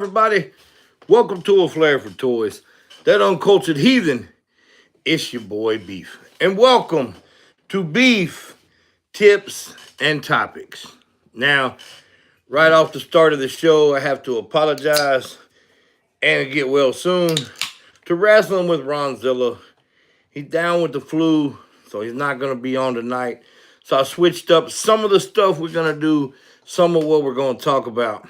Everybody, welcome to A Flair for Toys. That uncultured heathen, it's your boy Beef. And welcome to Beef, Tips, and Topics. Now, right off the start of the show, I have to apologize and get well soon to Wrestling with Ronzilla. He's down with the flu, so he's not going to be on tonight. So I switched up some of the stuff we're going to do, some of what we're going to talk about.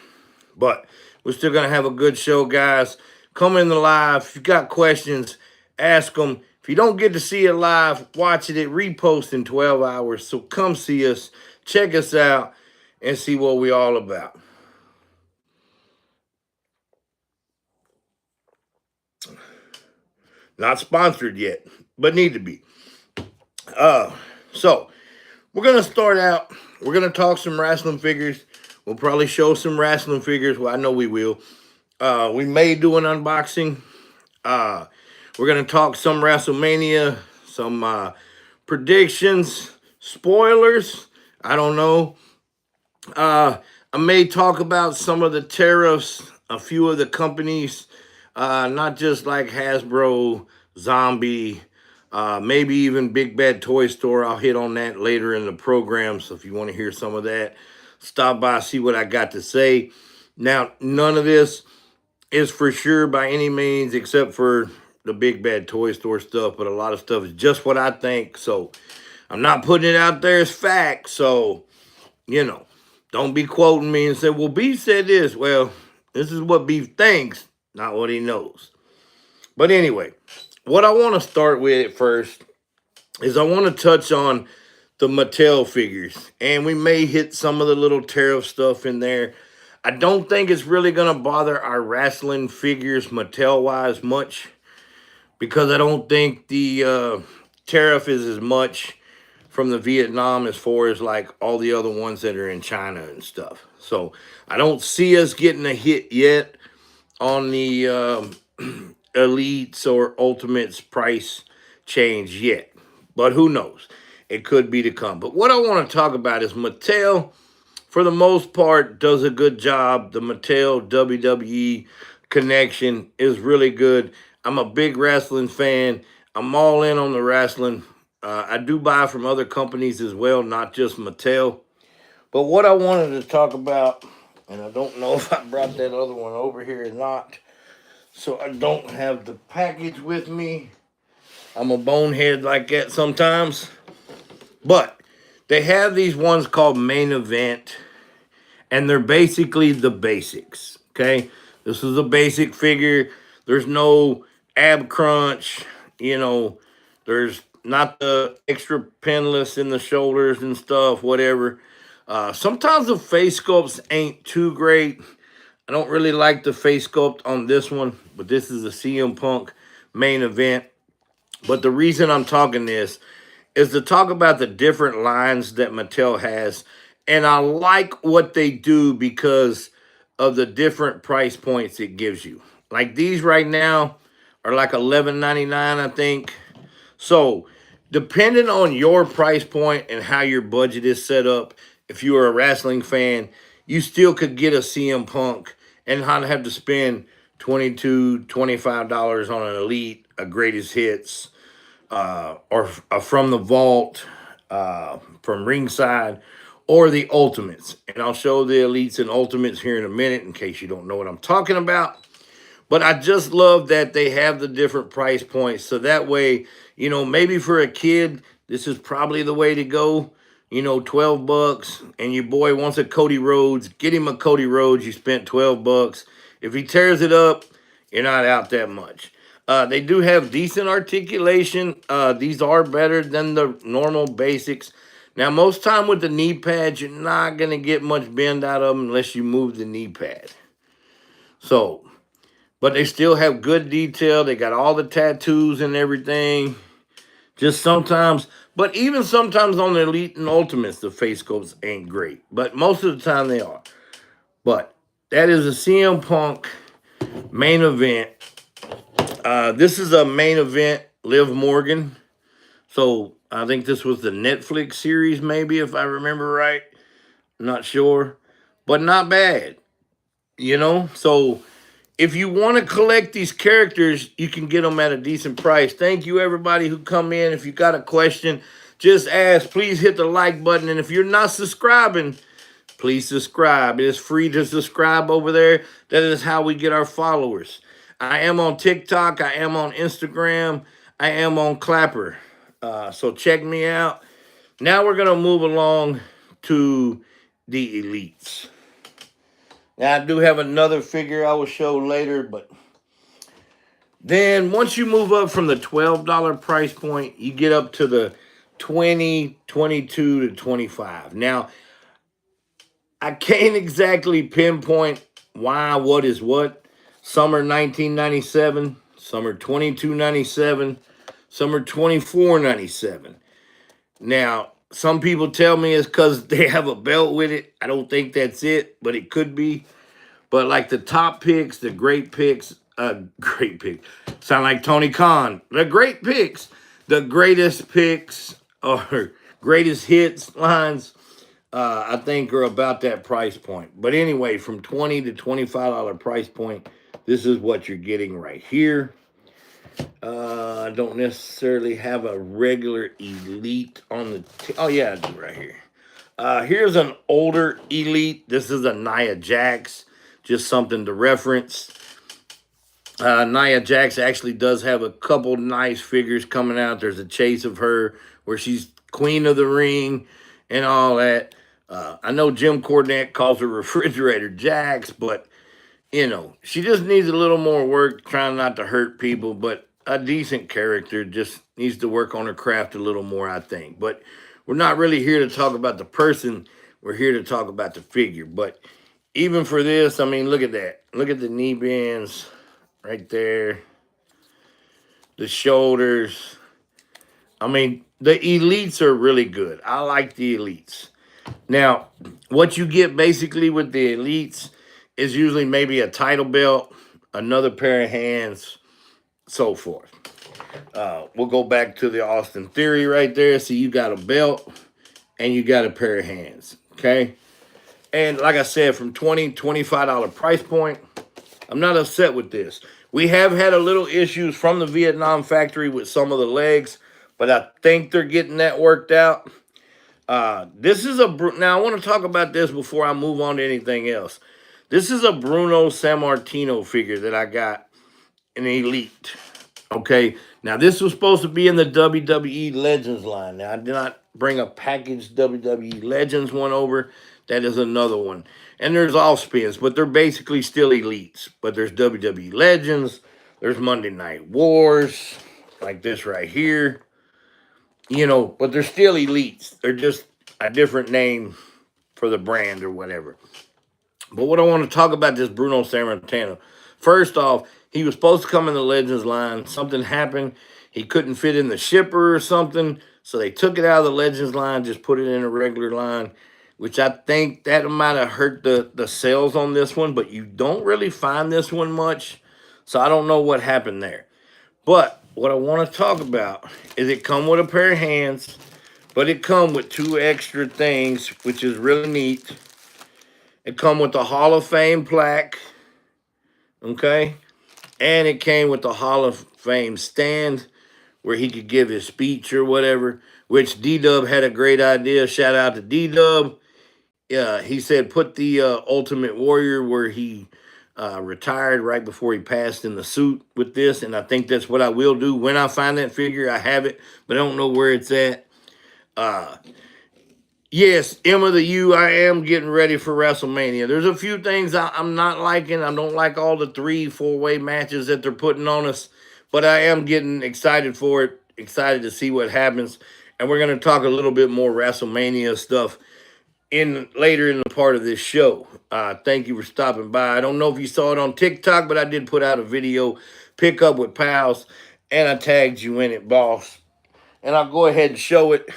But we're still going to have a good show, guys. Come in the live. If you got questions, ask them. If you don't get to see it live, watch it. It reposts in 12 hours. So come see us, check us out, and see what we're all about. Not sponsored yet, but need to be. So we're going to start out. We're going to talk some wrestling figures. We'll probably show some wrestling figures. Well, I know we will. We may do an unboxing. We're going to talk some Wrestlemania, some predictions, spoilers. I don't know. I may talk about some of the tariffs, a few of the companies, not just like Hasbro, Zombie, maybe even Big Bad Toy Store. I'll hit on that later in the program. So if you want to hear some of that, stop by, see what I got to say. Now, none of this is for sure by any means, except for the Big Bad Toy Store stuff, but a lot of stuff is just what I think. So I'm not putting it out there as fact. So, don't be quoting me and say, well, Beef said this. Well, this is what Beef thinks, not what he knows. But anyway, what I want to start with first is I want to touch on the Mattel figures, and we may hit some of the little tariff stuff in there. I don't think it's really going to bother our wrestling figures Mattel-wise much, because I don't think the tariff is as much from the Vietnam as far as like all the other ones that are in China and stuff. So I don't see us getting a hit yet on the Elites or Ultimates price change yet, but who knows? It could be to come. But what I want to talk about is Mattel, for the most part, does a good job. The Mattel WWE connection is really good. I'm a big wrestling fan. I'm all in on the wrestling. I do buy from other companies as well, not just Mattel. But what I wanted to talk about, and I don't know if I brought that other one over here or not, so I don't have the package with me. I'm a bonehead like that sometimes. But they have these ones called Main Event, and they're basically the basics, okay? This is a basic figure. There's no ab crunch, there's not the extra pinless in the shoulders and stuff, whatever. Sometimes the face sculpts ain't too great. I don't really like the face sculpt on this one, but this is a CM Punk Main Event. But the reason I'm talking this is to talk about the different lines that Mattel has. And I like what they do because of the different price points it gives you. Like these right now are like $11.99, I think. So depending on your price point and how your budget is set up, if you are a wrestling fan, you still could get a CM Punk and not have to spend $22, $25 on an Elite, a Greatest Hits, or from the vault, from ringside, or the Ultimates. And I'll show the Elites and Ultimates here in a minute in case you don't know what I'm talking about. But I just love that they have the different price points. So that way, maybe for a kid, this is probably the way to go. 12 bucks, and your boy wants a Cody Rhodes. Get him a Cody Rhodes. You spent 12 bucks. If he tears it up, you're not out that much. They do have decent articulation. These are better than the normal basics. Now, most time with the knee pads, you're not going to get much bend out of them unless you move the knee pad. So, but they still have good detail. They got all the tattoos and everything. Just sometimes, but even sometimes on the Elite and Ultimates, the face sculpts ain't great. But most of the time they are. But that is a CM Punk Main Event. This is a Main Event Liv Morgan. So I think this was the Netflix series, maybe, if I remember right. I'm not sure. But not bad. So if you want to collect these characters, you can get them at a decent price. Thank you, everybody who come in. If you got a question, just ask. Please hit the like button. And if you're not subscribing, please subscribe. It is free to subscribe over there. That is how we get our followers. I am on TikTok. I am on Instagram. I am on Clapper. So check me out. Now we're going to move along to the elites. Now, I do have another figure I will show later, but then once you move up from the $12 price point, you get up to the 20, 22 to 25. Now, I can't exactly pinpoint why, what is what. Some are 1997, some are 22.97, some are 24.97. Now, some people tell me it's because they have a belt with it. I don't think that's it, but it could be. But like the top picks, the great picks, sound like Tony Khan. The great picks, the greatest picks or greatest hits lines, I think are about that price point. But anyway, from $20 to $25 price point, this is what you're getting right here. I don't necessarily have a regular elite on the... oh, yeah, I do right here. Here's an older elite. This is a Nia Jax. Just something to reference. Nia Jax actually does have a couple nice figures coming out. There's a chase of her where she's queen of the ring and all that. I know Jim Cornette calls her Refrigerator Jax, but, you know, she just needs a little more work, trying not to hurt people, but a decent character, just needs to work on her craft a little more, I think. But we're not really here to talk about the person. We're here to talk about the figure. But even for this, I mean, look at that. Look at the knee bends right there. The shoulders. I mean, the elites are really good. I like the elites. Now, what you get basically with the elites is usually maybe a title belt, another pair of hands, so forth. We'll go back to the Austin Theory right there. See, you got a belt and you got a pair of hands, okay? And like I said, from $20, $25 price point, I'm not upset with this. We have had a little issues from the Vietnam factory with some of the legs, but I think they're getting that worked out. This is now I want to talk about this before I move on to anything else. This is a Bruno Sammartino figure that I got in Elite. Okay, now this was supposed to be in the WWE Legends line. Now I did not bring a packaged WWE Legends one over. That is another one. And there's all spins, but they're basically still elites. But there's WWE Legends. There's Monday Night Wars, like this right here. You know, but they're still elites. They're just a different name for the brand or whatever. But what I want to talk about this Bruno Sammartino. First off, he was supposed to come in the Legends line. Something happened. He couldn't fit in the shipper or something. So they took it out of the Legends line, just put it in a regular line, which I think that might have hurt the sales on this one. But you don't really find this one much. So I don't know what happened there. But what I want to talk about is it come with a pair of hands, but it come with two extra things, which is really neat. It come with the Hall of Fame plaque, okay? And it came with the Hall of Fame stand where he could give his speech or whatever, which D-Dub had a great idea. Shout out to D-Dub. He said put the Ultimate Warrior where he retired right before he passed in the suit with this, and I think that's what I will do. When I find that figure, I have it, but I don't know where it's at. Yes, Emma the U, I am getting ready for WrestleMania. There's a few things I'm not liking. I don't like all the 3-4-way matches that they're putting on us, but I am getting excited for it, excited to see what happens. And we're going to talk a little bit more WrestleMania stuff later in the part of this show. Thank you for stopping by. I don't know if you saw it on TikTok, but I did put out a video, Pick Up with Pals, and I tagged you in it, boss. And I'll go ahead and show it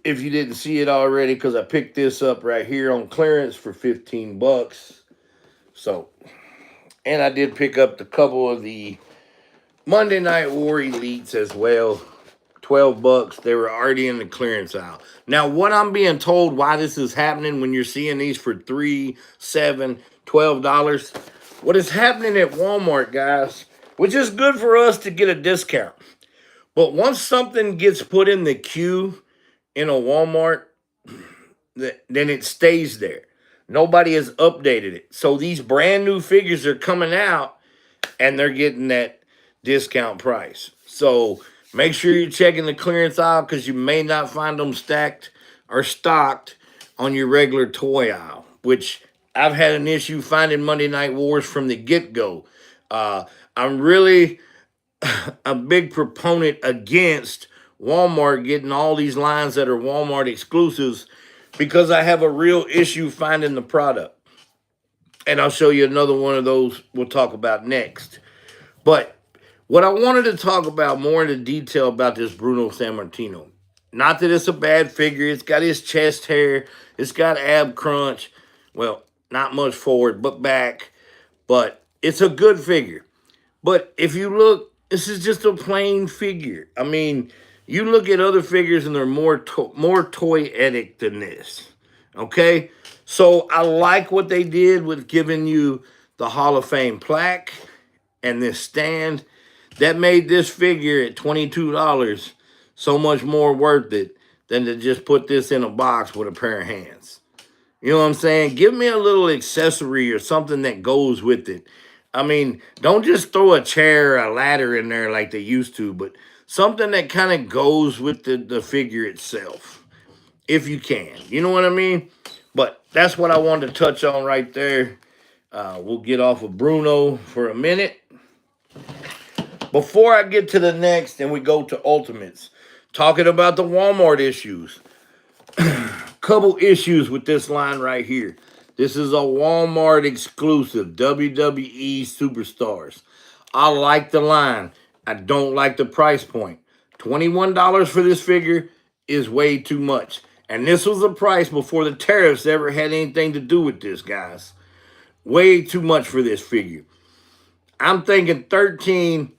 if you didn't see it already, because I picked this up right here on clearance for 15 bucks. So, and I did pick up the couple of the Monday Night War Elites as well. 12 bucks. They were already in the clearance aisle. Now, what I'm being told why this is happening when you're seeing these for $3, $7, $12, what is happening at Walmart, guys, which is good for us to get a discount. But once something gets put in the queue in a Walmart, then it stays there. Nobody has updated it. So these brand new figures are coming out and they're getting that discount price. So make sure you're checking the clearance aisle because you may not find them stacked or stocked on your regular toy aisle, which I've had an issue finding Monday Night Wars from the get-go. I'm really a big proponent against Walmart getting all these lines that are Walmart exclusives because I have a real issue finding the product. And I'll show you another one of those we'll talk about next. But what I wanted to talk about more in detail about this Bruno Sammartino, not that it's a bad figure. It's got his chest hair. It's got ab crunch. Well, not much forward, but back. But it's a good figure. But if you look, this is just a plain figure. I mean, you look at other figures and they're more toyetic than this. Okay? So I like what they did with giving you the Hall of Fame plaque and this stand. That made this figure at $22 so much more worth it than to just put this in a box with a pair of hands. You know what I'm saying? Give me a little accessory or something that goes with it. I mean, don't just throw a chair or a ladder in there like they used to, but something that kind of goes with the figure itself, if you can. You know what I mean? But that's what I wanted to touch on right there. We'll get off of Bruno for a minute. Before I get to the next and we go to Ultimates, talking about the Walmart issues. Couple issues with this line right here. This is a Walmart exclusive, WWE Superstars. I like the line. I don't like the price point. $21 for this figure is way too much. And this was the price before the tariffs ever had anything to do with this, guys. Way too much for this figure. I'm thinking 13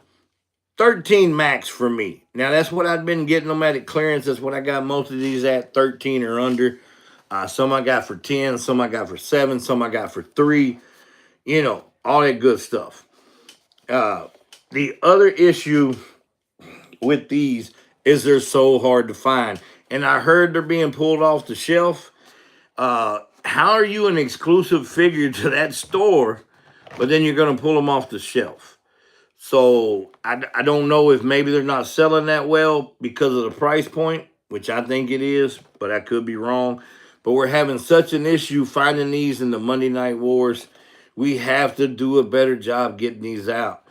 max for me. Now, that's what I've been getting them at clearance. That's what I got most of these at, 13 or under. Some I got for 10, some I got for 7, some I got for 3. You know, all that good stuff. The other issue with these is they're so hard to find. And I heard they're being pulled off the shelf. How are you an exclusive figure to that store, but then you're going to pull them off the shelf? So I don't know if maybe they're not selling that well because of the price point, which I think it is, but I could be wrong. But we're having such an issue finding these in the Monday Night Wars. We have to do a better job getting these out.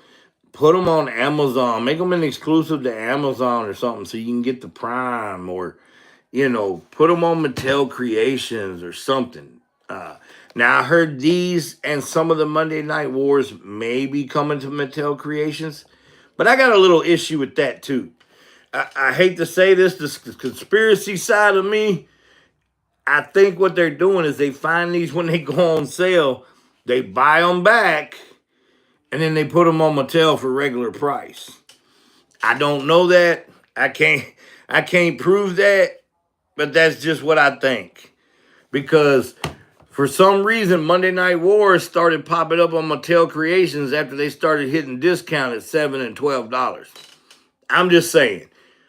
Put them on Amazon. Make them an exclusive to Amazon or something so you can get the Prime, or, you know, put them on Mattel Creations or something. Now, I heard these and some of the Monday Night Wars may be coming to Mattel Creations, but I got a little issue with that too. I hate to say this, the conspiracy side of me, I think what they're doing is they find these when they go on sale, they buy them back, and then they put them on Mattel for regular price. I don't know that. I can't prove that, but that's just what I think. Because for some reason, Monday Night Wars started popping up on Mattel Creations after they started hitting discount at $7 and $12. I'm just saying.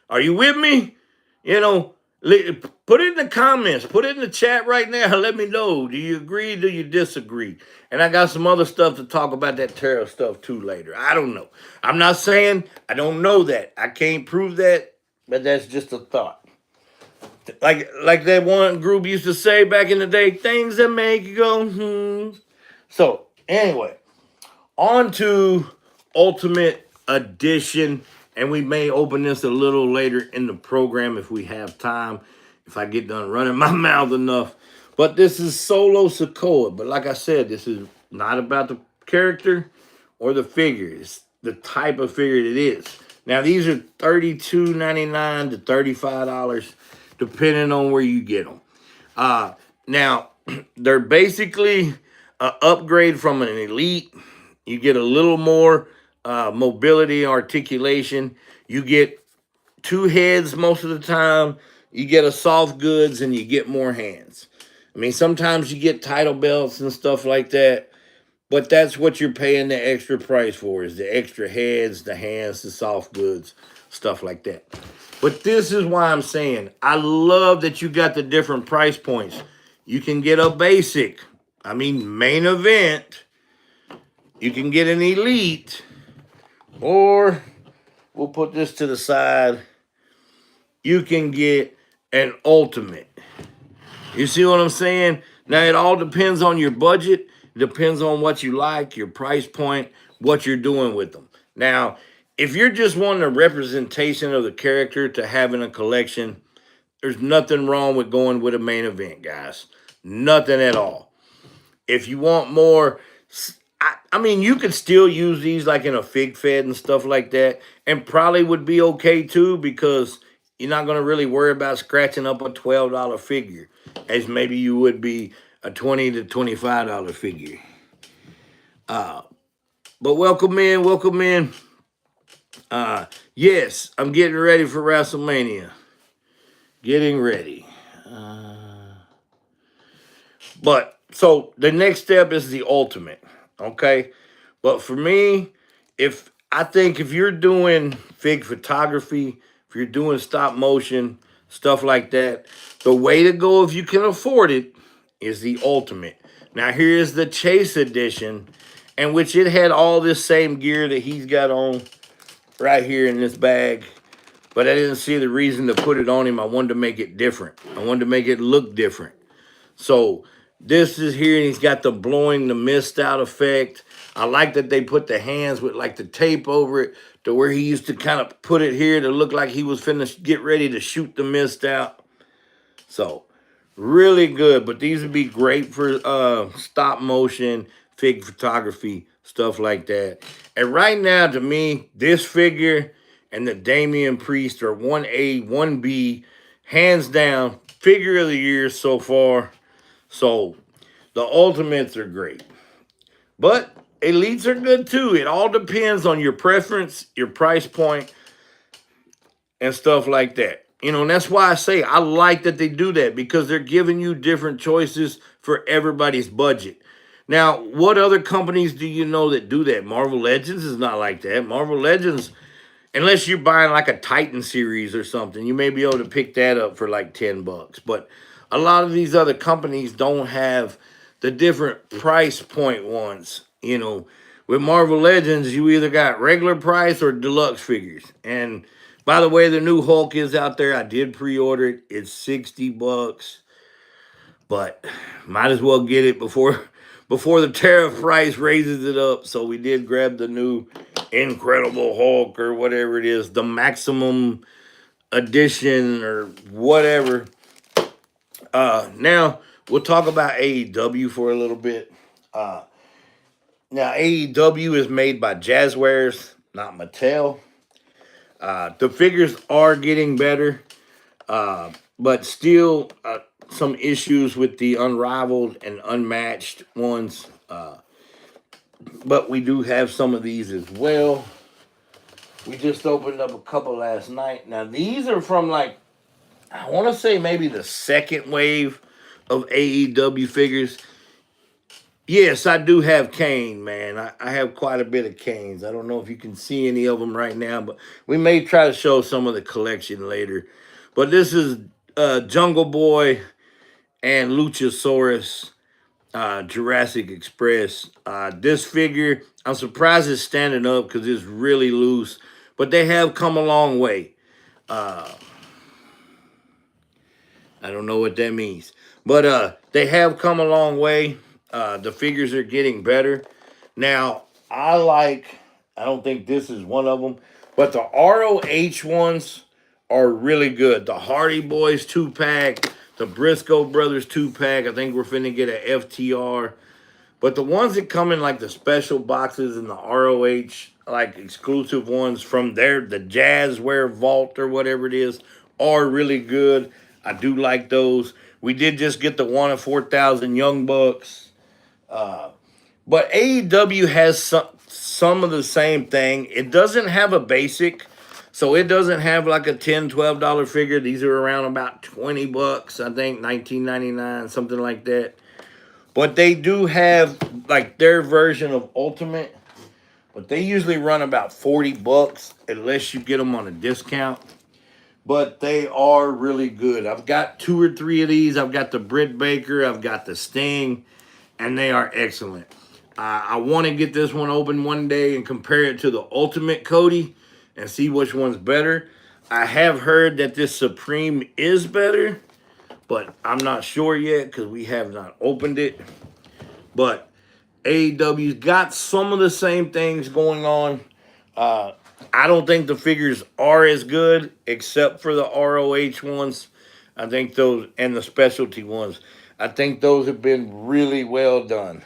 Are you with me? You know, put it in the comments. Put it in the chat right now. Let me know. Do you agree? Do you disagree? And I got some other stuff to talk about that tariff stuff too later. I don't know. I'm not saying I don't know that. I can't prove that, but that's just a thought. Like that one group used to say back in the day, things that make you go, So, anyway, on to Ultimate Edition. And we may open this a little later in the program if we have time, if I get done running my mouth enough. But this is Solo Sakoa. But like I said, this is not about the character or the figure. It's the type of figure it is. Now, these are $32.99 to $35, depending on where you get them. Now, they're basically an upgrade from an Elite. You get a little more mobility, articulation. You get 2 heads most of the time. You get a soft goods and you get more hands. I mean, sometimes you get title belts and stuff like that. But that's what you're paying the extra price for, is the extra heads, the hands, the soft goods, stuff like that. But this is why I'm saying I love that you got the different price points. You can get a basic, main event. You can get an elite, or we'll put this to the side. You can get an ultimate. You see what I'm saying? Now, it all depends on your budget. It depends on what you like, your price point, what you're doing with them. Now, if you're just wanting a representation of the character to have in a collection, there's nothing wrong with going with a main event, guys. Nothing at all. If you want more, you could still use these like in a fig fed and stuff like that, and probably would be okay too, because you're not going to really worry about scratching up a $12 figure as maybe you would be a $20 to $25 figure. But welcome in, welcome in. Yes, I'm getting ready for WrestleMania. Getting ready. But so the next step is the ultimate, okay? But for me, if you're doing fig photography, if you're doing stop motion, stuff like that, the way to go, if you can afford it, is the ultimate. Now here's the Chase edition, in which it had all this same gear that he's got on right here in this bag. But I didn't see the reason to put it on him. I wanted to make it different. I wanted to make it look different. So this is here, and he's got the blowing the mist out effect. I like that they put the hands with like the tape over it, to where he used to kind of put it here to look like he was finna get ready to shoot the mist out. So really good. But these would be great for stop motion, fig photography, stuff like that. And right now, to me, this figure and the Damian Priest are 1A, 1B, hands down, figure of the year so far. So the ultimates are great. But elites are good too. It all depends on your preference, your price point, and stuff like that. And that's why I say I like that they do that, because they're giving you different choices for everybody's budget. Now, what other companies do you know that do that? Marvel Legends is not like that. Marvel Legends, unless you're buying like a Titan series or something, you may be able to pick that up for like $10. But a lot of these other companies don't have the different price point ones. With Marvel Legends, you either got regular price or deluxe figures. And by the way, the new Hulk is out there. I did pre-order it. It's $60, but might as well get it before the tariff price raises it up. So we did grab the new Incredible Hulk, or whatever it is, the maximum edition or whatever. Now we'll talk about AEW for a little bit. Now AEW is made by Jazzwares, not Mattel. The figures are getting better, but still some issues with the unrivaled and unmatched ones. But we do have some of these as well. We just opened up a couple last night. Now these are from I want to say maybe the second wave of AEW figures. Yes, I do have Kane, man. I have quite a bit of Kanes. I don't know if you can see any of them right now, but we may try to show some of the collection later. But this is Jungle Boy and Luchasaurus, Jurassic Express. This figure, I'm surprised it's standing up because it's really loose, but they have come a long way. I don't know what that means, but they have come a long way. The figures are getting better. Now, I don't think this is one of them, but the ROH ones are really good. The Hardy Boys 2-pack, the Briscoe Brothers 2-pack. I think we're finna get a FTR. But the ones that come in like the special boxes and the ROH, like exclusive ones from the Jazzware Vault or whatever it is, are really good. I do like those. We did just get the 1 of 4,000 Young Bucks. But AEW has some of the same thing. It doesn't have a basic, so it doesn't have like a $10, $12 figure. These are around about $20, I think, $19.99, something like that. But they do have like their version of Ultimate, but they usually run about 40 bucks unless you get them on a discount. But they are really good. I've got 2 or 3 of these. I've got the Britt Baker, I've got the Sting, and they are excellent. I want to get this one open one day and compare it to the Ultimate Cody and see which one's better. I have heard that this Supreme is better, but I'm not sure yet because we have not opened it. But AEW's got some of the same things going on. I don't think the figures are as good, except for the ROH ones. I think those, and the specialty ones, I think those have been really well done.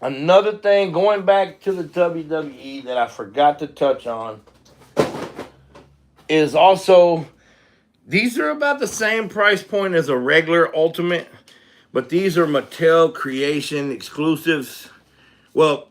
Another thing, going back to the WWE that I forgot to touch on, is also, these are about the same price point as a regular Ultimate, but these are Mattel Creation exclusives. Well,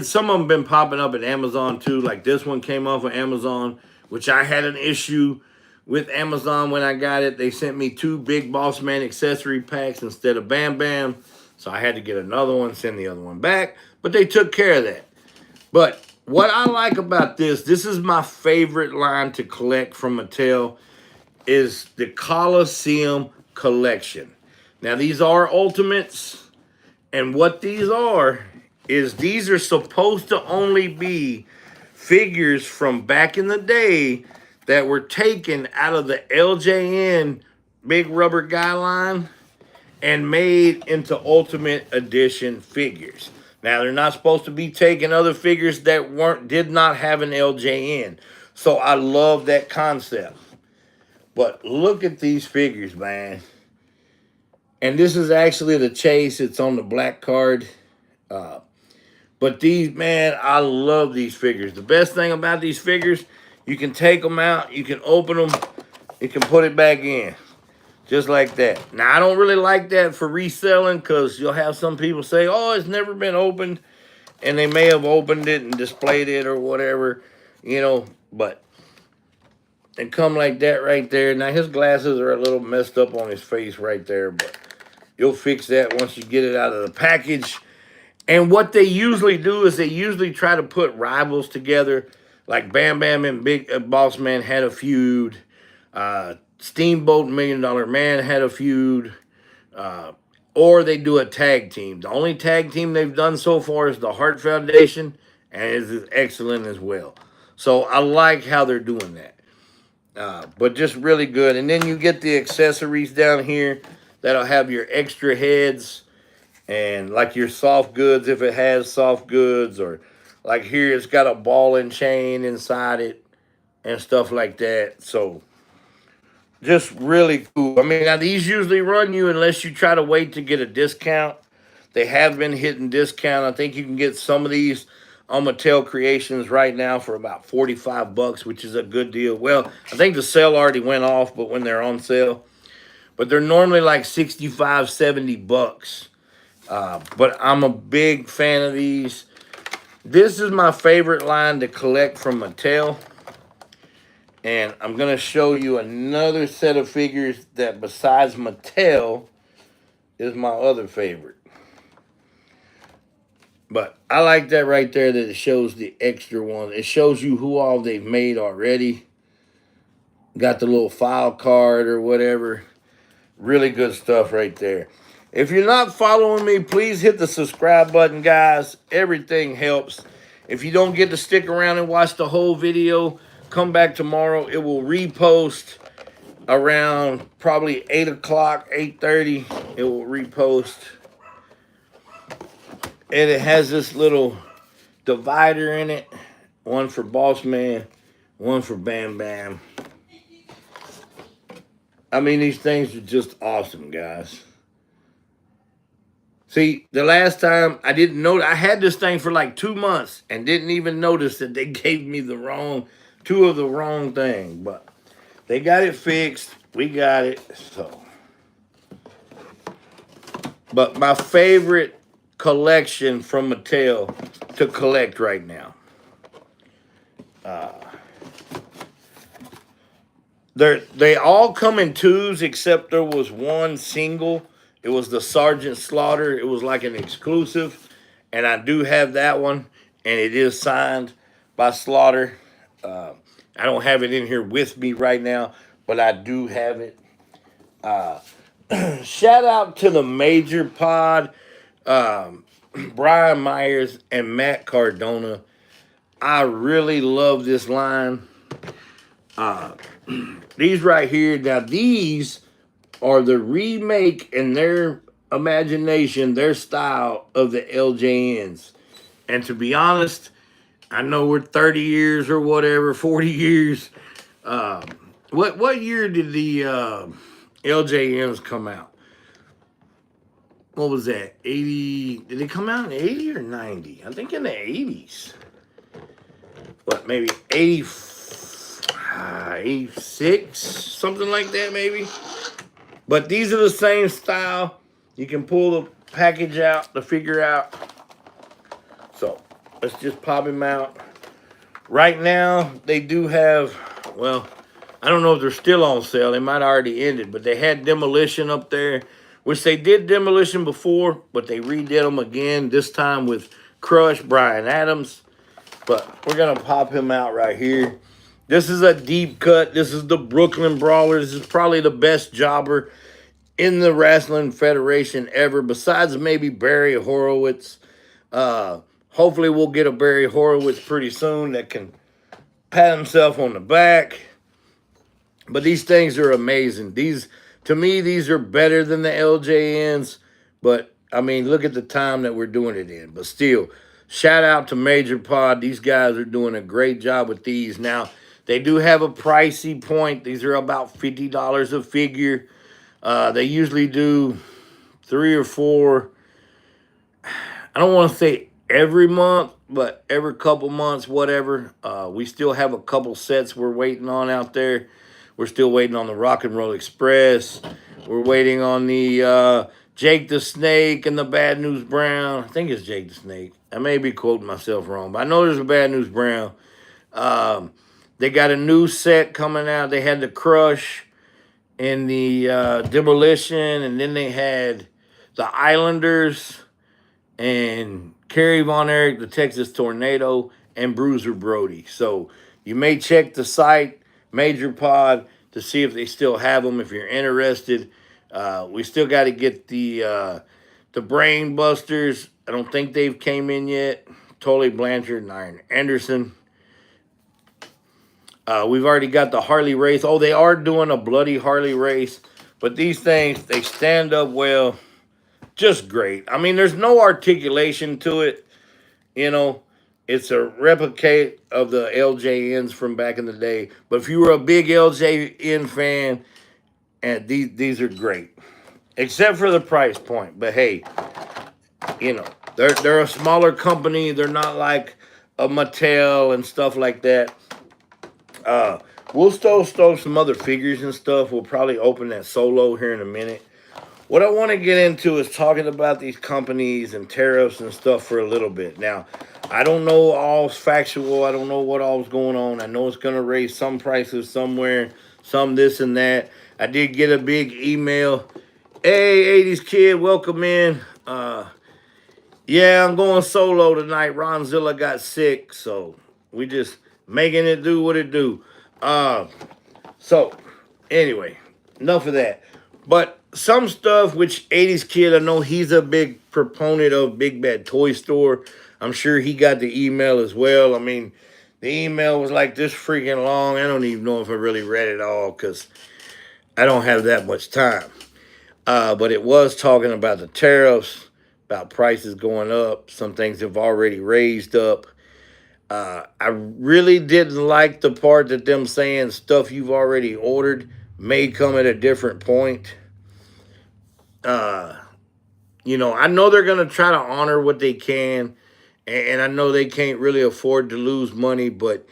some of them been popping up at Amazon too. Like this one came off of Amazon, which I had an issue with Amazon when I got it. They sent me 2 Big Boss Man accessory packs instead of Bam Bam. So I had to get another one, send the other one back. But they took care of that. But what I like about this is my favorite line to collect from Mattel, is the Coliseum collection. Now, these are Ultimates. And what these are supposed to only be figures from back in the day that were taken out of the LJN Big Rubber Guy line and made into Ultimate Edition figures. Now, they're not supposed to be taking other figures that did not have an LJN. So I love that concept. But look at these figures, man. And this is actually the chase. It's on the black card. But these, man, I love these figures. The best thing about these figures, you can take them out, you can open them, you can put it back in. Just like that. Now, I don't really like that for reselling because you'll have some people say, oh, it's never been opened. And they may have opened it and displayed it or whatever, you know. But they come like that right there. Now, his glasses are a little messed up on his face right there. But you'll fix that once you get it out of the package. And what they usually do is they usually try to put rivals together. Like Bam Bam and Big Boss Man had a feud. Steamboat and $1 Million Man had a feud. Or they do a tag team. The only tag team they've done so far is the Hart Foundation, and it's excellent as well. So I like how they're doing that. But just really good. And then you get the accessories down here that'll have your extra heads and like your soft goods if it has soft goods, or like here it's got a ball and chain inside it and stuff like that. So just really cool. I mean, now these usually run you, unless you try to wait to get a discount. They have been hitting discount. I think you can get some of these on Mattel Creations right now for about 45 bucks, which is a good deal. Well, I think the sale already went off, but when they're on sale. But they're normally like 65, 70 bucks. But I'm a big fan of these. This is my favorite line to collect from Mattel. And I'm going to show you another set of figures that, besides Mattel, is my other favorite. But I like that right there, that it shows the extra one. It shows you who all they've made already. Got the little file card or whatever. Really good stuff right there. If you're not following me, please hit the subscribe button, guys. Everything helps. If you don't get to stick around and watch the whole video, come back tomorrow. It will repost around probably 8 o'clock, 8:30. It will repost. And it has this little divider in it. One for Boss Man, one for Bam Bam. I mean, these things are just awesome, guys. See, the last time I didn't know, I had this thing for like 2 months and didn't even notice that they gave me two of the wrong thing. But they got it fixed. We got it. So, but my favorite collection from Mattel to collect right now. They all come in twos, except there was one single, It was the Sergeant Slaughter. It was like an exclusive, and I do have that one, and it is signed by Slaughter. Uh, I don't have it in here with me right now, but I do have it. Uh, Shout out to the Major Pod, um, Brian Myers and Matt Cardona. I really love this line. Uh, these right here, now these are the remake in their imagination, their style of the LJNs. And to be honest, I know we're 30 years or whatever, 40 years. Um, what year did the LJNs come out? What was that? 80? Did it come out in 80 or 90? I think in the 80s. What, maybe 80, 86? Something like that, maybe. But these are the same style. You can pull the package out, the figure out. So let's just pop him out. Right now, they do have, well, I don't know if they're still on sale. They might have already ended, but they had Demolition up there, which they did Demolition before, but they redid them again, this time with Crush, Brian Adams. But we're going to pop him out right here. This is a deep cut. This is the Brooklyn Brawler. This is probably the best jobber in the Wrestling Federation ever, besides maybe Barry Horowitz. Hopefully we'll get a Barry Horowitz pretty soon that can pat himself on the back. But these things are amazing. These, to me, these are better than the LJNs. But, I mean, look at the time that we're doing it in. But still, shout out to Major Pod. These guys are doing a great job with these. Now, they do have a pricey point. These are about $50 a figure. They usually do 3 or 4. I don't want to say every month, but every couple months, whatever. We still have a couple sets we're waiting on out there. We're still waiting on the Rock and Roll Express. We're waiting on the Jake the Snake and the Bad News Brown. I think it's Jake the Snake. I may be quoting myself wrong, but I know there's a Bad News Brown. They got a new set coming out. They had the Crush and the Demolition, and then they had the Islanders and Kerry Von Erich, the Texas Tornado, and Bruiser Brody. So you may check the site, Major Pod, to see if they still have them if you're interested. We still got to get the Brain Busters. I don't think they've came in yet. Tully Blanchard and Iron Anderson. We've already got the Harley race. Oh, they are doing a bloody Harley race. But these things, they stand up well. Just great. I mean, there's no articulation to it. You know, it's a replicate of the LJNs from back in the day. But if you were a big LJN fan, and these are great. Except for the price point. But hey, you know, they're a smaller company. They're not like a Mattel and stuff like that. We'll still some other figures and stuff. We'll probably open that solo here in a minute. What I want to get into is talking about these companies and tariffs and stuff for a little bit. Now, I don't know all's factual. I don't know what all's going on. I know it's going to raise some prices somewhere, some this and that. I did get a big email. Hey, 80s kid, welcome in. Yeah, I'm going solo tonight. Ronzilla got sick, so we just making it do what it do. So, anyway, enough of that. But some stuff, which 80s kid, I know he's a big proponent of Big Bad Toy Store. I'm sure he got the email as well. I mean, the email was like this freaking long. I don't even know if I really read it all because I don't have that much time. But it was talking about the tariffs, about prices going up. Some things have already raised up. I really didn't like the part that them saying stuff you've already ordered may come at a different point. You know, I know they're going to try to honor what they can, and I know they can't really afford to lose money, but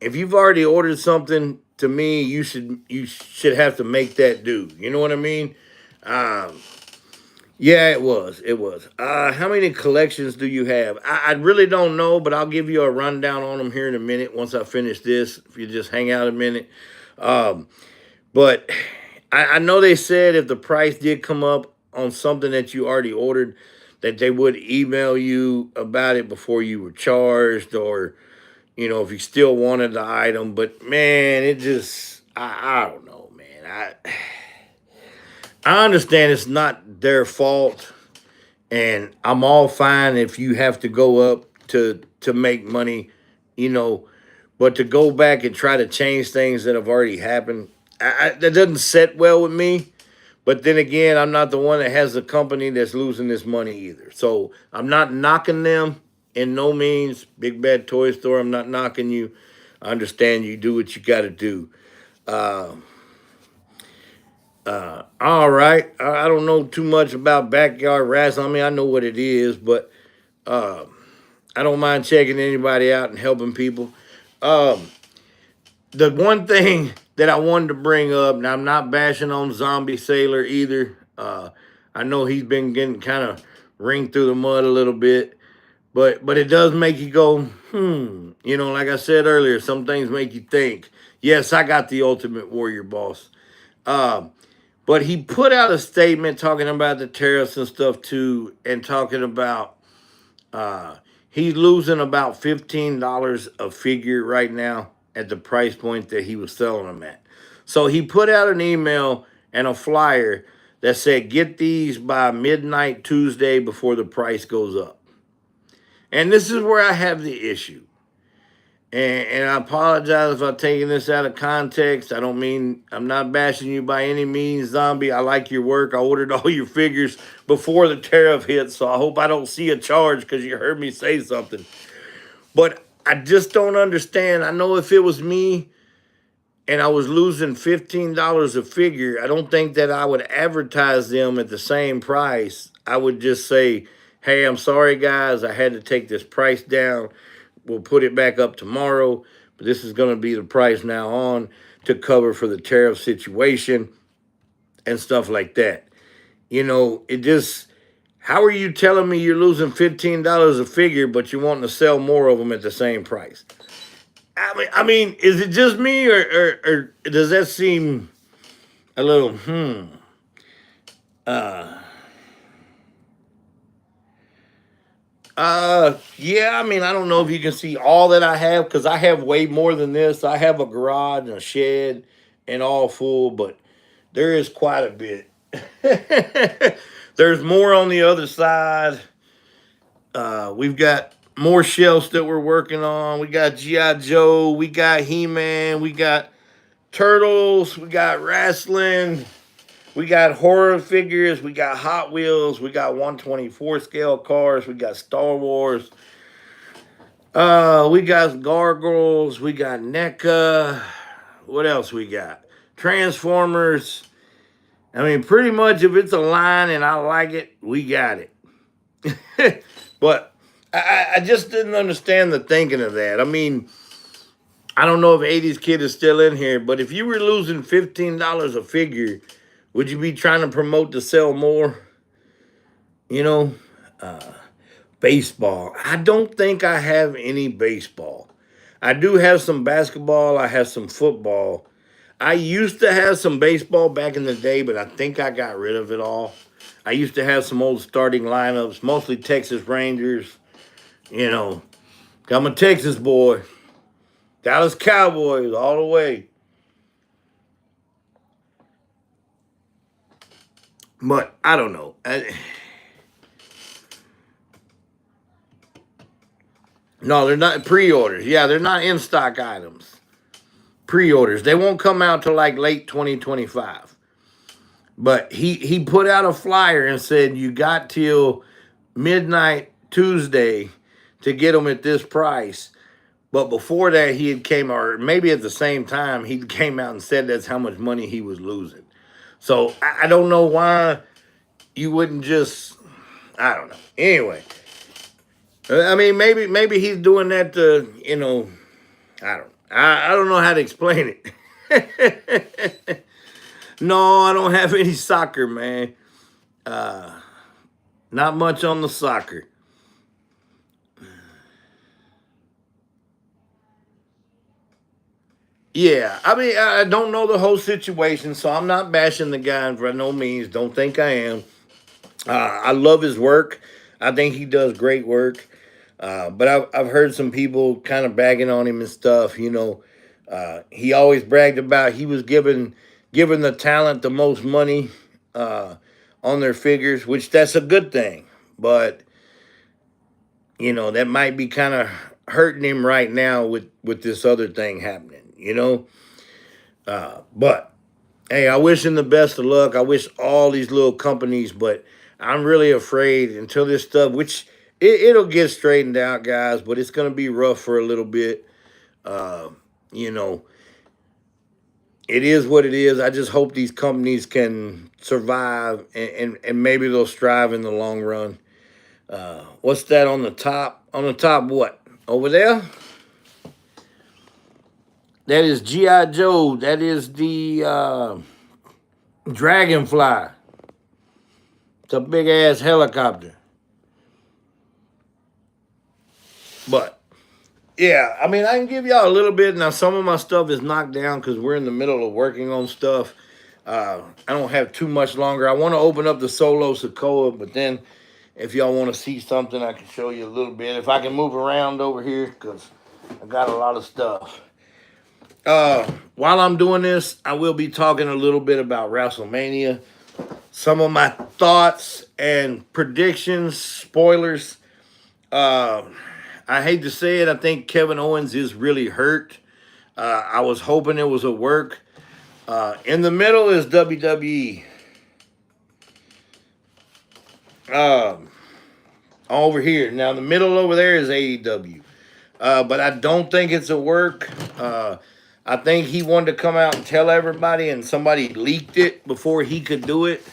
if you've already ordered something, to me, you should have to make that do. You know what I mean? Yeah, it was. How many collections do you have? I really don't know, but I'll give you a rundown on them here in a minute once I finish this, if you just hang out a minute. But I know they said if the price did come up on something that you already ordered, that they would email you about it before you were charged, or if you still wanted the item. But man, it just I don't know, man. I understand it's not their fault, and I'm all fine if you have to go up to make money, you know, but to go back and try to change things that have already happened, that doesn't set well with me. But then again, I'm not the one that has the company that's losing this money either. So I'm not knocking them in no means. Big Bad Toy Store, I'm not knocking you. I understand you do what you got to do. All right. I don't know too much about backyard wrestling. I mean, I know what it is, but I don't mind checking anybody out and helping people. Um, the one thing that I wanted to bring up, and I'm not bashing on Zombie Sailor either. I know he's been getting kind of ringed through the mud a little bit, but it does make you go, like I said earlier, some things make you think. Yes, I got the Ultimate Warrior, boss. Um, but he put out a statement talking about the tariffs and stuff too, and talking about he's losing about $15 a figure right now at the price point that he was selling them at. So he put out an email and a flyer that said, get these by midnight Tuesday before the price goes up. And this is where I have the issue. And I apologize if I'm taking this out of context. I'm not bashing you by any means, Zombie. I like your work. I ordered all your figures before the tariff hit, so I hope I don't see a charge because you heard me say something. But I just don't understand. I know if it was me and I was losing $15 a figure, I don't think that I would advertise them at the same price. I would just say, hey, I'm sorry, guys. I had to take this price down. We'll put it back up tomorrow, but this is going to be the price now on to cover for the tariff situation and stuff like that. It just, how are you telling me you're losing $15 a figure, but you're wanting to sell more of them at the same price? I mean, is it just me, or does that seem a little, yeah, I mean, I don't know if you can see all that I have, because I have way more than this. I have a garage and a shed and all full, but there is quite a bit. There's more on the other side. We've got more shelves that we're working on. We got G.I. Joe, we got He-Man, we got Turtles, we got wrestling. We got horror figures, we got Hot Wheels, we got 124 scale cars, we got Star Wars, we got Gargoyles, we got NECA, what else we got? Transformers. I mean, pretty much if it's a line and I like it, we got it. But I just didn't understand the thinking of that. I mean, I don't know if 80s Kid is still in here, but if you were losing $15 a figure, would you be trying to promote to sell more? Baseball. I don't think I have any baseball. I do have some basketball. I have some football. I used to have some baseball back in the day, but I think I got rid of it all. I used to have some old starting lineups, mostly Texas Rangers. I'm a Texas boy. Dallas Cowboys all the way. But I don't know. No, they're not pre-orders. Yeah, they're not in-stock items. Pre-orders. They won't come out till like late 2025. But he put out a flyer and said you got till midnight Tuesday to get them at this price. But before that, he had came, or maybe at the same time, he came out and said that's how much money he was losing. So I don't know why you wouldn't just, I don't know. Anyway, I mean, maybe he's doing that to, I don't know how to explain it. No, I don't have any soccer, man. Not much on the soccer. Yeah, I mean, I don't know the whole situation, so I'm not bashing the guy by no means. Don't think I am. I love his work. I think he does great work. But I've heard some people kind of bagging on him and stuff. He always bragged about he was giving the talent the most money on their figures, which that's a good thing. But that might be kind of hurting him right now with this other thing happening. But hey, I wish him the best of luck. I wish all these little companies, but I'm really afraid until this stuff, which it'll get straightened out, guys, but it's going to be rough for a little bit. Uh, you know, it is what it is. I just hope these companies can survive and maybe they'll strive in the long run. What's that on the top? On the top, what? Over there? That is G.I. Joe. That is the Dragonfly. It's a big ass helicopter. But yeah, I mean, I can give y'all a little bit. Now, some of my stuff is knocked down because we're in the middle of working on stuff. I don't have too much longer. I want to open up the solo Sakoa, but then if y'all want to see something, I can show you a little bit. If I can move around over here, because I got a lot of stuff. While I'm doing this, I will be talking a little bit about WrestleMania. Some of my thoughts and predictions, spoilers. I hate to say it, I think Kevin Owens is really hurt. I was hoping it was a work. In the middle is WWE. Over here. Now, the middle over there is AEW. But I don't think it's a work. I think he wanted to come out and tell everybody, and somebody leaked it before he could do it.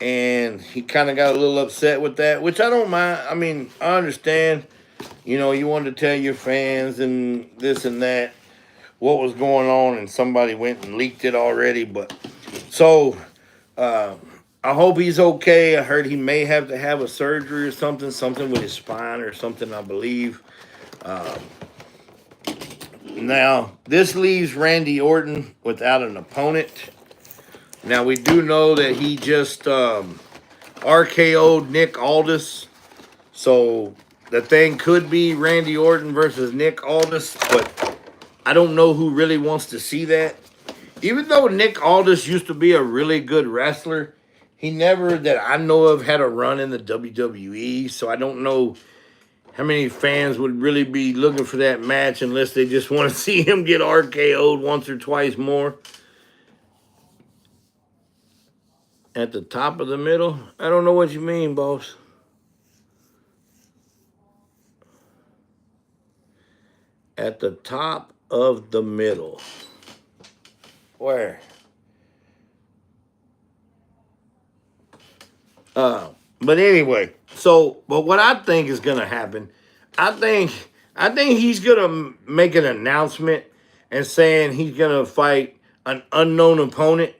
And he kind of got a little upset with that, which I don't mind. I mean, I understand. You wanted to tell your fans and this and that what was going on, and somebody went and leaked it already. But so I hope he's okay. I heard he may have to have a surgery or something with his spine or something, I believe. Now, this leaves Randy Orton without an opponent. Now, we do know that he just RKO'd Nick Aldis. So, the thing could be Randy Orton versus Nick Aldis, but I don't know who really wants to see that. Even though Nick Aldis used to be a really good wrestler, he never, that I know of, had a run in the WWE. So, I don't know how many fans would really be looking for that match unless they just want to see him get RKO'd once or twice more. At the top of the middle? I don't know what you mean, boss. At the top of the middle. Where? But anyway, but what I think is gonna happen, I think he's gonna make an announcement and saying he's gonna fight an unknown opponent,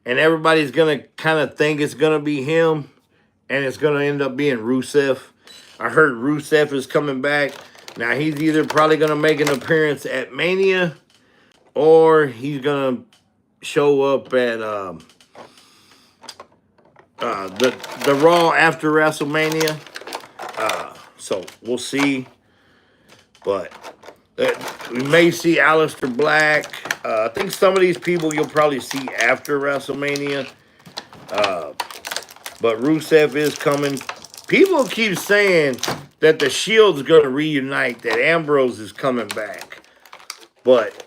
and everybody's gonna kind of think it's gonna be him, and it's gonna end up being Rusev. I heard Rusev is coming back. Now he's either probably gonna make an appearance at Mania, or he's gonna show up at the Raw after WrestleMania. So we'll see. But we may see Aleister Black. I think some of these people you'll probably see after WrestleMania. But Rusev is coming. People keep saying that the Shield's going to reunite, that Ambrose is coming back. But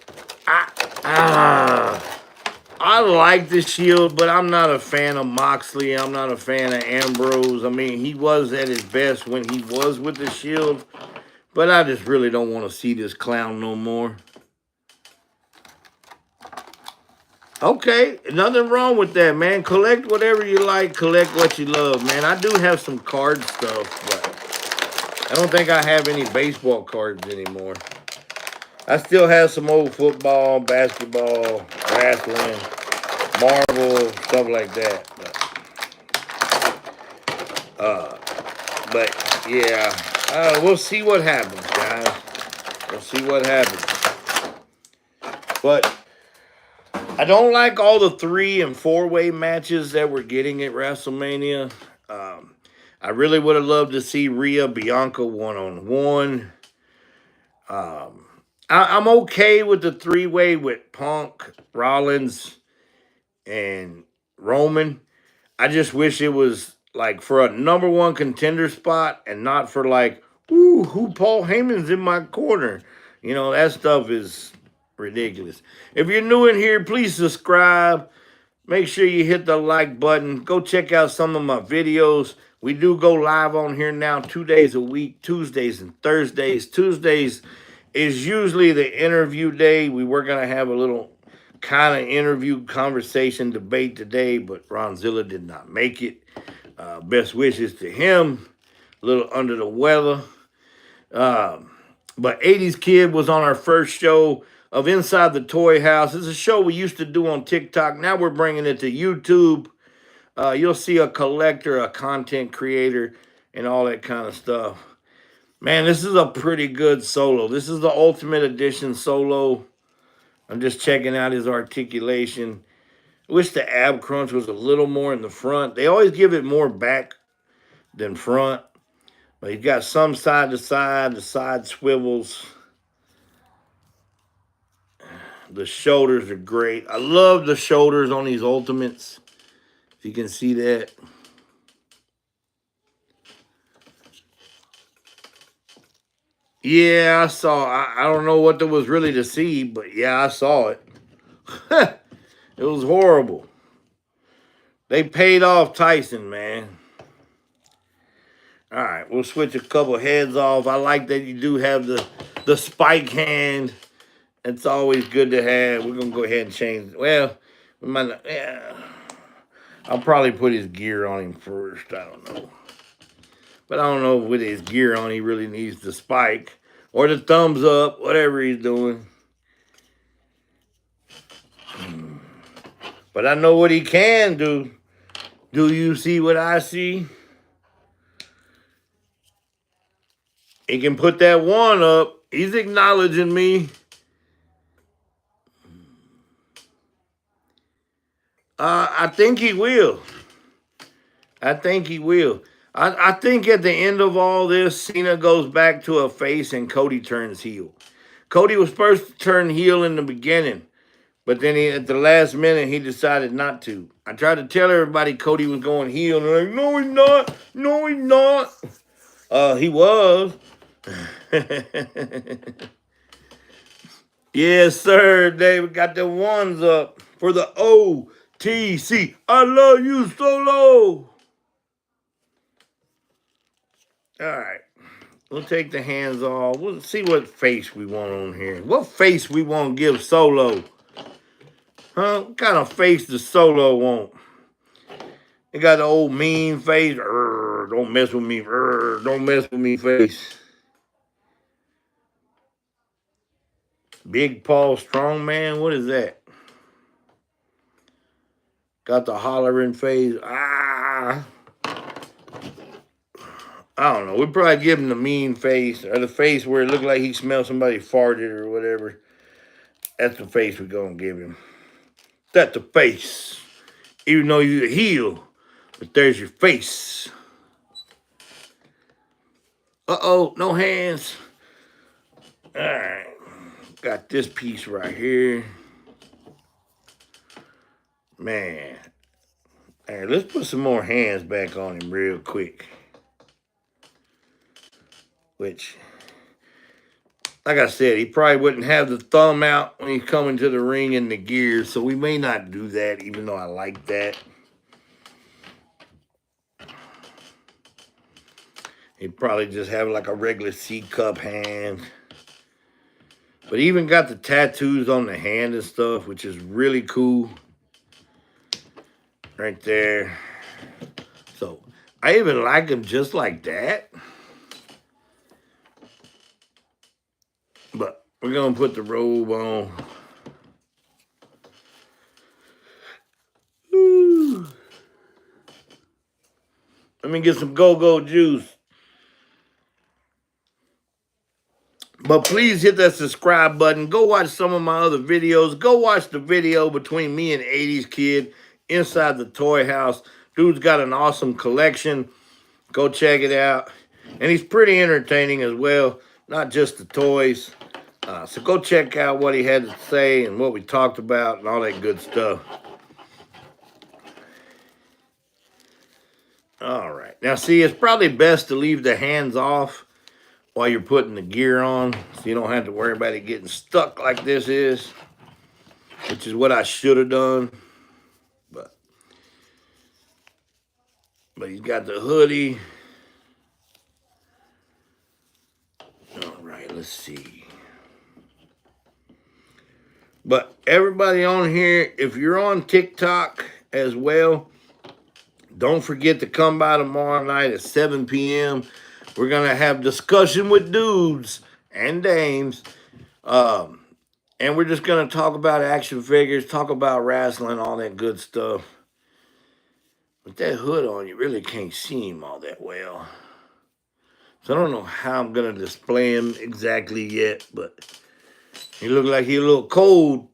I like the Shield, but I'm not a fan of Moxley. I'm not a fan of Ambrose. I mean, he was at his best when he was with the Shield, but I just really don't want to see this clown no more. Okay, nothing wrong with that, man. Collect whatever you like. Collect what you love, man. I do have some card stuff, but I don't think I have any baseball cards anymore. I still have some old football, basketball, wrestling, Marvel, stuff like that. But yeah, we'll see what happens, guys. We'll see what happens. But I don't like all the 3- and 4-way matches that we're getting at WrestleMania. I really would have loved to see Rhea Bianca one-on-one. I'm okay with the three-way with Punk, Rollins, and Roman. I just wish it was like for a number one contender spot and not for like, ooh, who Paul Heyman's in my corner. You know, that stuff is ridiculous. If you're new in here, please subscribe. Make sure you hit the like button. Go check out some of my videos. We do go live on here now 2 days a week, Tuesdays and Thursdays. Tuesdays is usually the interview day. We were going to have a little kind of interview, conversation, debate today, but Ronzilla did not make it. Best wishes to him. A little under the weather. But 80s Kid was on our first show of Inside the Toy House. It's a show we used to do on TikTok. Now we're bringing it to YouTube. You'll see a collector, a content creator, and all that kind of stuff. Man, this is a pretty good solo. This is the Ultimate Edition solo. I'm just checking out his articulation. I wish the ab crunch was a little more in the front. They always give it more back than front. But he's got some side to side, the side swivels. The shoulders are great. I love the shoulders on these Ultimates. If you can see that. Yeah, I saw. I don't know what there was really to see, but yeah, I saw it. It was horrible. They paid off Tyson, man. All right, we'll switch a couple heads off. I like that you do have the spike hand. It's always good to have. We're going to go ahead and change. Well, we might not. Yeah. I'll probably put his gear on him first. I don't know. But I don't know if with his gear on, he really needs the spike or the thumbs up, whatever he's doing. But I know what he can do. Do you see what I see? He can put that one up. He's acknowledging me. I think he will. I think he will. I think at the end of all this, Cena goes back to a face and Cody turns heel. Cody was supposed to turn heel in the beginning, but then at the last minute, he decided not to. I tried to tell everybody Cody was going heel, and they're like, no, he's not. No, he's not. He was. Yes, sir. David got the ones up for the OTC. I love you, Solo. All right. We'll take the hands off. We'll see what face we want on here. What face we want to give Solo? Huh? What kind of face does Solo want? They got the old mean face. Don't mess with me. Don't mess with me face. Big Paul Strongman. What is that? Got the hollering face. I don't know. We'd probably give him the mean face or the face where it looked like he smelled somebody farted or whatever. That's the face we're going to give him. That's the face. Even though you're a heel, but there's your face. Uh-oh, no hands. All right. Got this piece right here. Man. All right, let's put some more hands back on him real quick. Which, like I said, he probably wouldn't have the thumb out when he's coming to the ring in the gear, so we may not do that, even though I like that. He'd probably just have like a regular C-cup hand. But he even got the tattoos on the hand and stuff, which is really cool. Right there. So, I even like him just like that. But we're going to put the robe on. Woo. Let me get some go-go juice. But please hit that subscribe button. Go watch some of my other videos. Go watch the video between me and 80s Kid inside the toy house. Dude's got an awesome collection. Go check it out. And he's pretty entertaining as well, not just the toys. So go check out what he had to say and what we talked about and all that good stuff. All right. Now, see, it's probably best to leave the hands off while you're putting the gear on, so you don't have to worry about it getting stuck like this is, which is what I should have done. But he's got the hoodie. All right, let's see. But everybody on here, if you're on TikTok as well, don't forget to come by tomorrow night at 7 p.m. We're going to have discussion with dudes and dames. And we're just going to talk about action figures, talk about wrestling, all that good stuff. With that hood on, you really can't see him all that well. So I don't know how I'm going to display him exactly yet, but he looked like he's a little cold.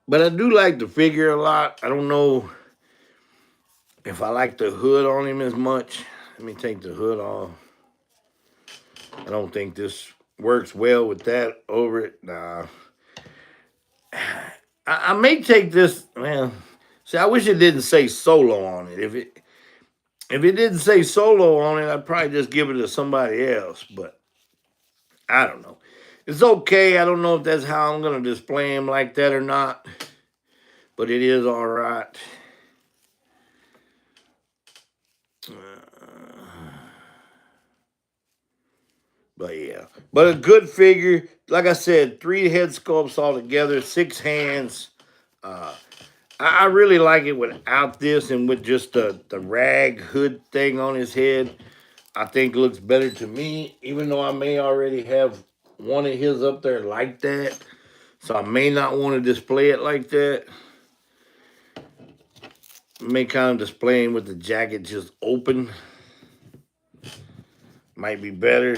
But I do like the figure a lot. I don't know if I like the hood on him as much. Let me take the hood off. I don't think this works well with that over it. Nah. I may take this, man. See, I wish it didn't say solo on it. If it didn't say solo on it, I'd probably just give it to somebody else. But I don't know. It's okay. I don't know if that's how I'm going to display him like that or not. But it is all right. But yeah. But a good figure. Like I said, 3 head sculpts all together, 6 hands. I really like it without this and with just the rag hood thing on his head. I think it looks better to me, even though I may already have one of his up there like that. So I may not want to display it like that. I may kind of display him with the jacket just open. Might be better.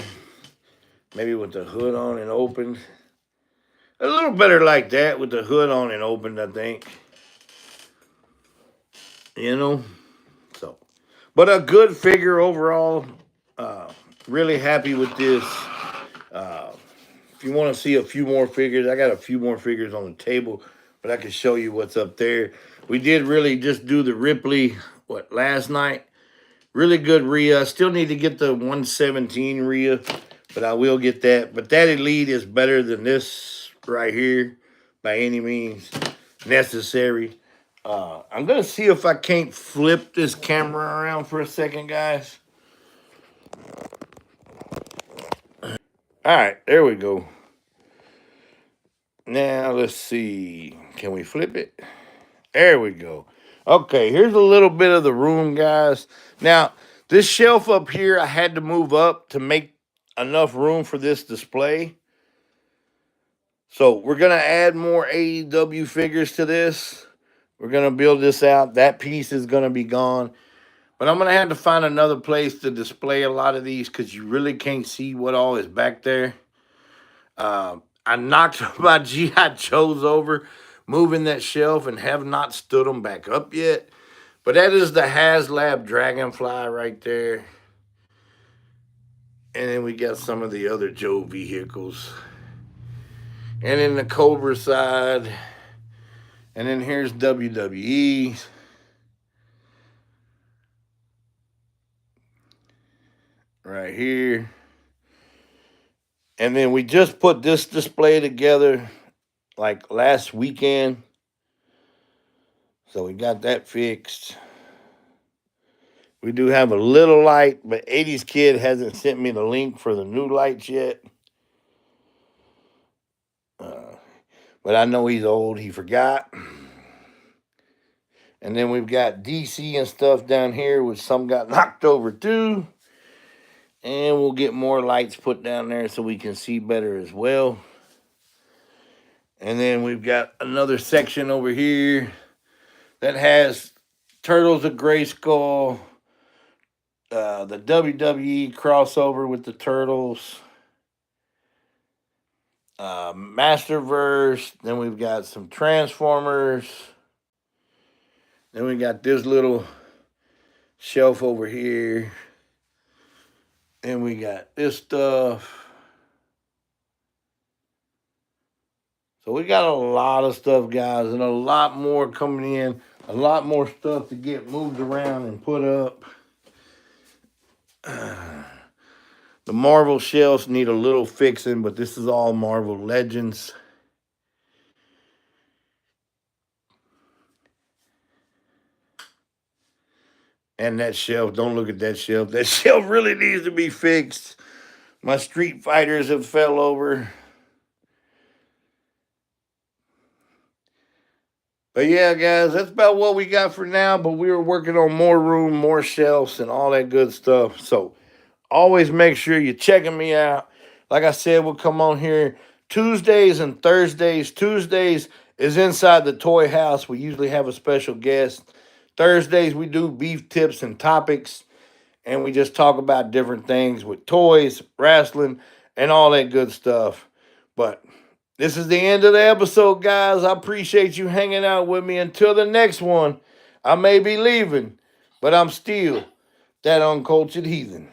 Maybe with the hood on and open. A little better like that with the hood on and open, I think. You know? So, but a good figure overall. Really happy with this. If you want to see a few more figures, I got a few more figures on the table, but I can show you what's up there. We did really just do the Ripley, last night? Really good Rhea. I still need to get the 117 Rhea, but I will get that. But that Elite is better than this right here by any means necessary. I'm going to see if I can't flip this camera around for a second, guys. All right, there we go. Now, let's see. Can we flip it? There we go. Okay, here's a little bit of the room, guys. Now, this shelf up here, I had to move up to make enough room for this display. So, we're going to add more AEW figures to this. We're going to build this out. That piece is going to be gone. But I'm going to have to find another place to display a lot of these because you really can't see what all is back there. I knocked my G.I. Joes over, moving that shelf, and have not stood them back up yet. But that is the HasLab Dragonfly right there. And then we got some of the other Joe vehicles. And then the Cobra side. And then here's WWE. Right here. And then we just put this display together like last weekend. So we got that fixed. We do have a little light, but 80s Kid hasn't sent me the link for the new lights yet. But I know he's old. He forgot. And then we've got DC and stuff down here, which some got knocked over too. And we'll get more lights put down there so we can see better as well. And then we've got another section over here that has Turtles of Grayskull, the WWE crossover with the Turtles. Masterverse. Then we've got some Transformers. Then we got this little shelf over here. And we got this stuff. So we got a lot of stuff, guys, and a lot more coming in. A lot more stuff to get moved around and put up. The Marvel shelves need a little fixing, but this is all Marvel Legends. And that shelf, don't look at that shelf. That shelf really needs to be fixed. My Street Fighters have fell over. But yeah, guys, that's about what we got for now. But we were working on more room, more shelves, and all that good stuff. So always make sure you're checking me out. Like I said, we'll come on here Tuesdays and Thursdays. Tuesdays is inside the toy house. We usually have a special guest. Thursdays, we do beef tips and topics. And we just talk about different things with toys, wrestling, and all that good stuff. But this is the end of the episode, guys. I appreciate you hanging out with me. Until the next one, I may be leaving, but I'm still that uncultured heathen.